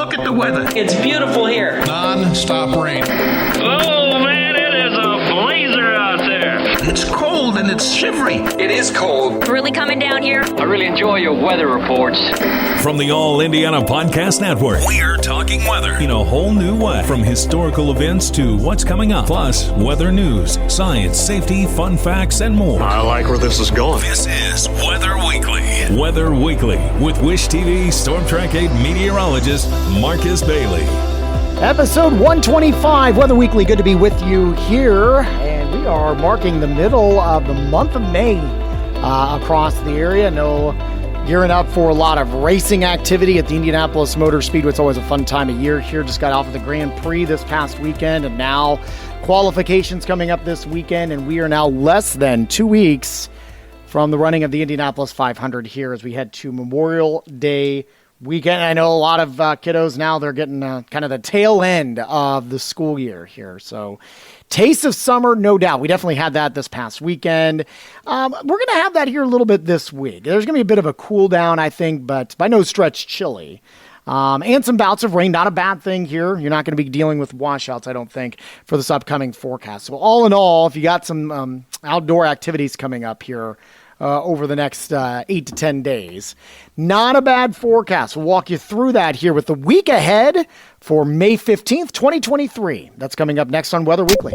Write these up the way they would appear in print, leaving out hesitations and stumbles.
Look at the weather. It's beautiful here. Non-stop rain. Oh, man, it is a blazer out there. It's cold and it's shivery. It is cold. It's really coming down here. I really enjoy your weather reports. From the All Indiana Podcast Network, we're talking weather in a whole new way. From historical events to what's coming up, plus weather news, science, safety, fun facts, and more. I like where this is going. This is Weather Weekly. Weather Weekly with Wish TV Storm Track 8 meteorologist Marcus Bailey. Episode 125, Weather Weekly. Good to be with you here. And we are marking the middle of the month of May across the area. Gearing up for a lot of racing activity at the Indianapolis Motor Speedway. It's always a fun time of year here. Just got off of the Grand Prix this past weekend, and now qualifications coming up this weekend, and we are now less than 2 weeks from the running of the Indianapolis 500 here as we head to Memorial Day weekend. I know a lot of kiddos now, they're getting kind of the tail end of the school year here. So taste of summer, no doubt. We definitely had that this past weekend. We're going to have that here a little bit this week. There's going to be a bit of a cool down, I think, but by no stretch chilly. And some bouts of rain, not a bad thing here. You're not going to be dealing with washouts, I don't think, for this upcoming forecast. So all in all, if you got some outdoor activities coming up here over the next 8 to 10 days, not a bad forecast. We'll walk you through that here with the week ahead for May 15th, 2023. That's coming up next on Weather Weekly.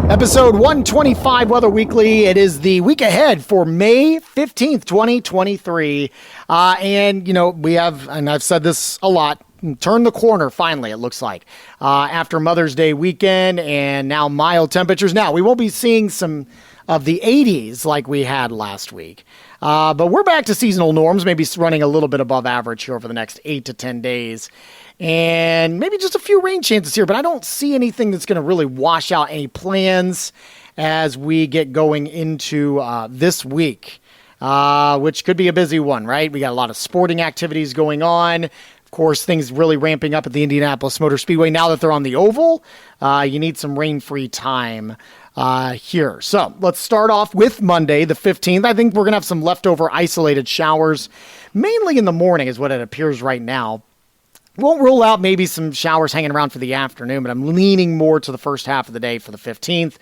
Episode 125 Weather Weekly. It is the week ahead for May 15th, 2023. And, we have, and I've said this a lot, turn the corner, finally, it looks like, after Mother's Day weekend and now mild temperatures. Now, we won't be seeing some of the 80s like we had last week. But we're back to seasonal norms, maybe running a little bit above average here over the next 8 to 10 days. And maybe just a few rain chances here, but I don't see anything that's going to really wash out any plans as we get going into this week, which could be a busy one, right? We got a lot of sporting activities going on. Of course, things really ramping up at the Indianapolis Motor Speedway. Now that they're on the oval, you need some rain-free time here. So let's start off with Monday, the 15th. I think we're going to have some leftover isolated showers, mainly in the morning is what it appears right now. Won't rule out maybe some showers hanging around for the afternoon, but I'm leaning more to the first half of the day for the 15th.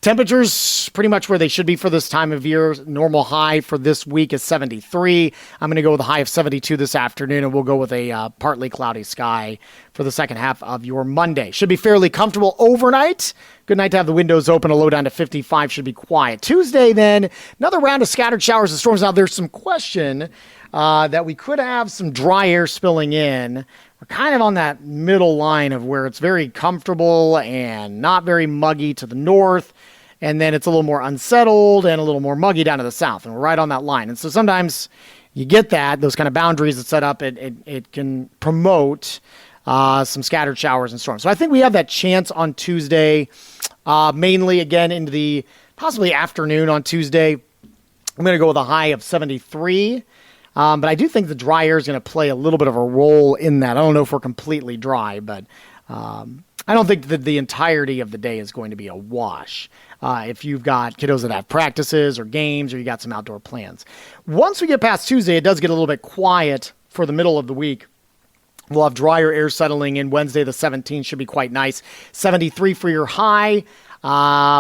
Temperatures pretty much where they should be for this time of year. Normal high for this week is 73. I'm going to go with a high of 72 this afternoon, and we'll go with a partly cloudy sky for the second half of your Monday. Should be fairly comfortable overnight. Good night to have the windows open. A low down to 55. Should be quiet. Tuesday, then, another round of scattered showers and storms. Now, there's some question that we could have some dry air spilling in. We're kind of on that middle line of where it's very comfortable and not very muggy to the north, and then it's a little more unsettled and a little more muggy down to the south, and we're right on that line. And so sometimes you get those kind of boundaries that set up, it can promote some scattered showers and storms. So I think we have that chance on Tuesday, mainly again into the possibly afternoon on Tuesday. I'm going to go with a high of 73. But I do think the dry air is going to play a little bit of a role in that. I don't know if we're completely dry, but I don't think that the entirety of the day is going to be a wash. If you've got kiddos that have practices or games or you got some outdoor plans. Once we get past Tuesday, it does get a little bit quiet for the middle of the week. We'll have drier air settling in. Wednesday, the 17th, should be quite nice. 73 for your high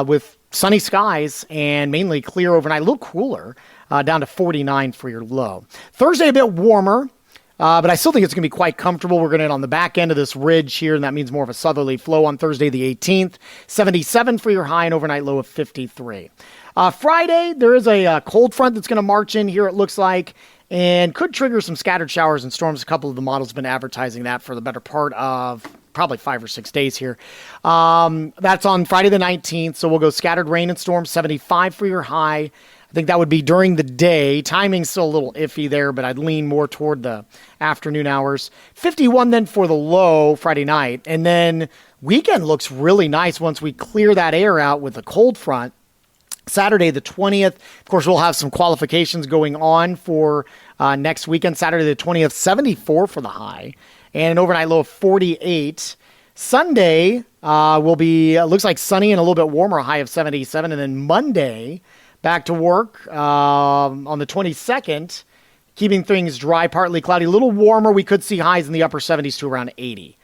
with sunny skies and mainly clear overnight. A little cooler. Down to 49 for your low. Thursday, a bit warmer, but I still think it's going to be quite comfortable. We're going to get on the back end of this ridge here, and that means more of a southerly flow on Thursday, the 18th. 77 for your high and overnight low of 53. Friday, there is a cold front that's going to march in here, it looks like, and could trigger some scattered showers and storms. A couple of the models have been advertising that for the better part of probably 5 or 6 days here. That's on Friday the 19th, so we'll go scattered rain and storms, 75 for your high. I think that would be during the day. Timing's still a little iffy there, but I'd lean more toward the afternoon hours. 51 then for the low Friday night. And then weekend looks really nice once we clear that air out with the cold front. Saturday the 20th. Of course, we'll have some qualifications going on for next weekend. Saturday the 20th, 74 for the high. And an overnight low of 48. Sunday will be, looks like sunny and a little bit warmer, a high of 77. And then Monday, back to work on the 22nd, keeping things dry, partly cloudy, a little warmer. We could see highs in the upper 70s to around 80.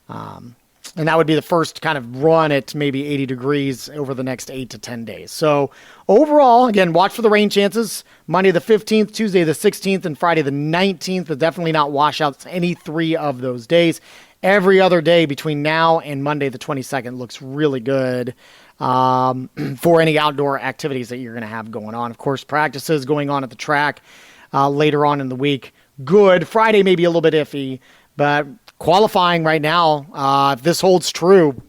And that would be the first kind of run at maybe 80 degrees over the next 8 to 10 days. So overall, again, watch for the rain chances. Monday the 15th, Tuesday the 16th, and Friday the 19th, but definitely not washouts any 3 of those days. Every other day between now and Monday the 22nd looks really good for any outdoor activities that you're going to have going on. Of course, practices going on at the track later on in the week. Good. Friday may be a little bit iffy, but qualifying right now, if this holds true,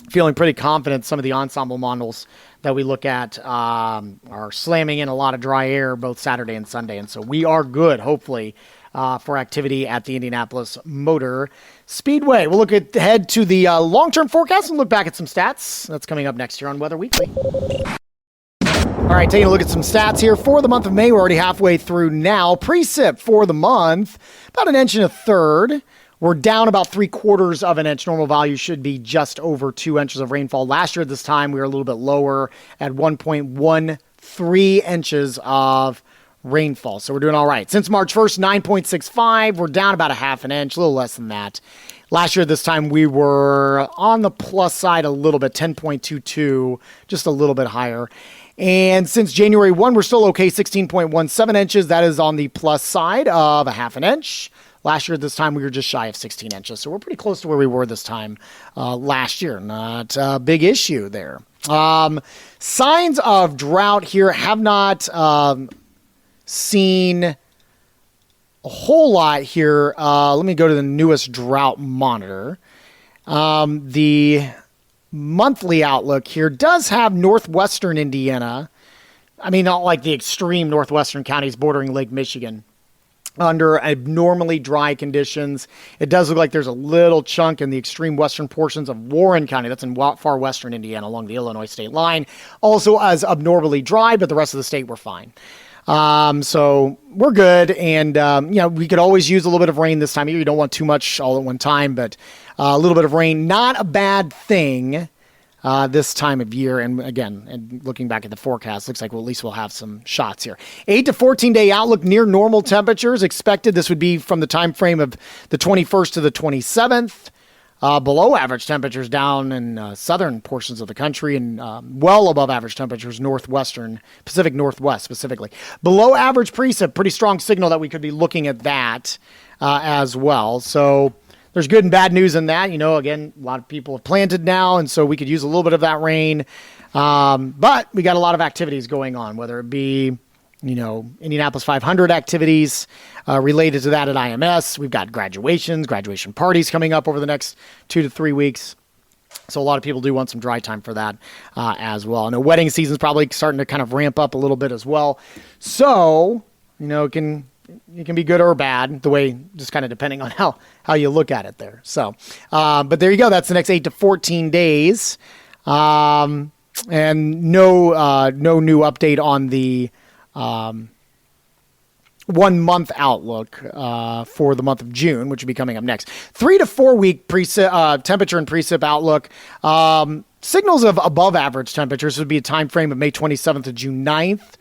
feeling pretty confident some of the ensemble models that we look at are slamming in a lot of dry air both Saturday and Sunday. And so we are good, hopefully, for activity at the Indianapolis Motor Speedway. We'll look ahead to the long-term forecast and look back at some stats. That's coming up next year on Weather Weekly. All right, taking a look at some stats here for the month of May. We're already halfway through now. Precip for the month, about 1 1/3 inches. We're down about 3/4 of an inch. Normal value should be just over 2 inches of rainfall. Last year at this time, we were a little bit lower at 1.13 inches of rainfall. So we're doing all right. Since March 1st, 9.65. We're down about 1/2 inch, a little less than that. Last year at this time, we were on the plus side a little bit, 10.22, just a little bit higher. And since January 1, we're still okay, 16.17 inches. That is on the plus side of 1/2 inch. Last year at this time, we were just shy of 16 inches. So we're pretty close to where we were this time last year. Not a big issue there. Signs of drought here have not seen a whole lot here. Let me go to the newest drought monitor. The monthly outlook here does have northwestern Indiana. I mean, not like the extreme northwestern counties bordering Lake Michigan, under abnormally dry conditions. It does look like there's a little chunk in the extreme western portions of Warren County. That's in far western Indiana along the Illinois state line. Also as abnormally dry, but the rest of the state we're fine. So we're good. And, we could always use a little bit of rain this time of year. You don't want too much all at one time, but a little bit of rain, not a bad thing. This time of year. And again, and looking back at the forecast, looks like at least we'll have some shots here. 8 to 14 day outlook, near normal temperatures expected. This would be from the time frame of the 21st to the 27th. Below average temperatures down in southern portions of the country, and well above average temperatures northwestern, Pacific Northwest specifically. Below average precip, pretty strong signal that we could be looking at that as well. So there's good and bad news in that. Again, a lot of people have planted now, and so we could use a little bit of that rain. But we got a lot of activities going on, whether it be, Indianapolis 500 activities related to that at IMS. We've got graduation parties coming up over the next 2 to 3 weeks. So a lot of people do want some dry time for that as well. And the wedding season's probably starting to kind of ramp up a little bit as well. So, it can be good or bad, the way, just kind of depending on how you look at it there. So, but there you go. That's the next 8 to 14 days. And no new update on the 1 month outlook for the month of June, which will be coming up next. 3 to 4 week temperature and precip outlook. Signals of above average temperatures would be a time frame of May 27th to June 9th.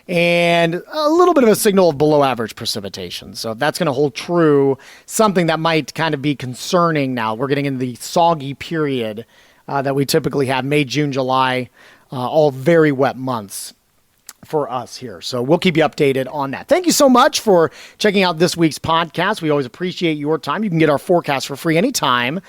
And a little bit of a signal of below average precipitation. So if that's going to hold true, something that might kind of be concerning now. We're getting into the soggy period that we typically have, May, June, July, all very wet months for us here. So we'll keep you updated on that. Thank you so much for checking out this week's podcast. We always appreciate your time. You can get our forecast for free anytime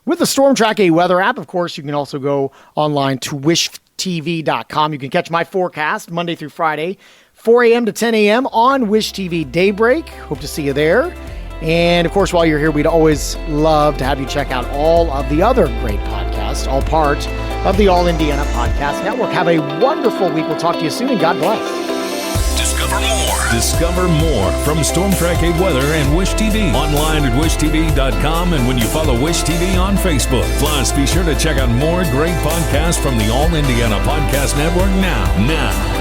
with the Storm Track A weather app. Of course, you can also go online to wishtv.com. You can catch my forecast Monday through Friday, 4 a.m. to 10 a.m. on Wish TV Daybreak. Hope to see you there. And of course, while you're here, we'd always love to have you check out all of the other great podcasts, all part of the All Indiana Podcast Network. Have a wonderful week. We'll talk to you soon, and God bless. Discover more from Storm Track 8 Weather and Wish TV. Online at wishtv.com and when you follow Wish TV on Facebook. Plus, be sure to check out more great podcasts from the All Indiana Podcast Network now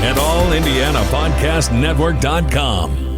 at allindianapodcastnetwork.com.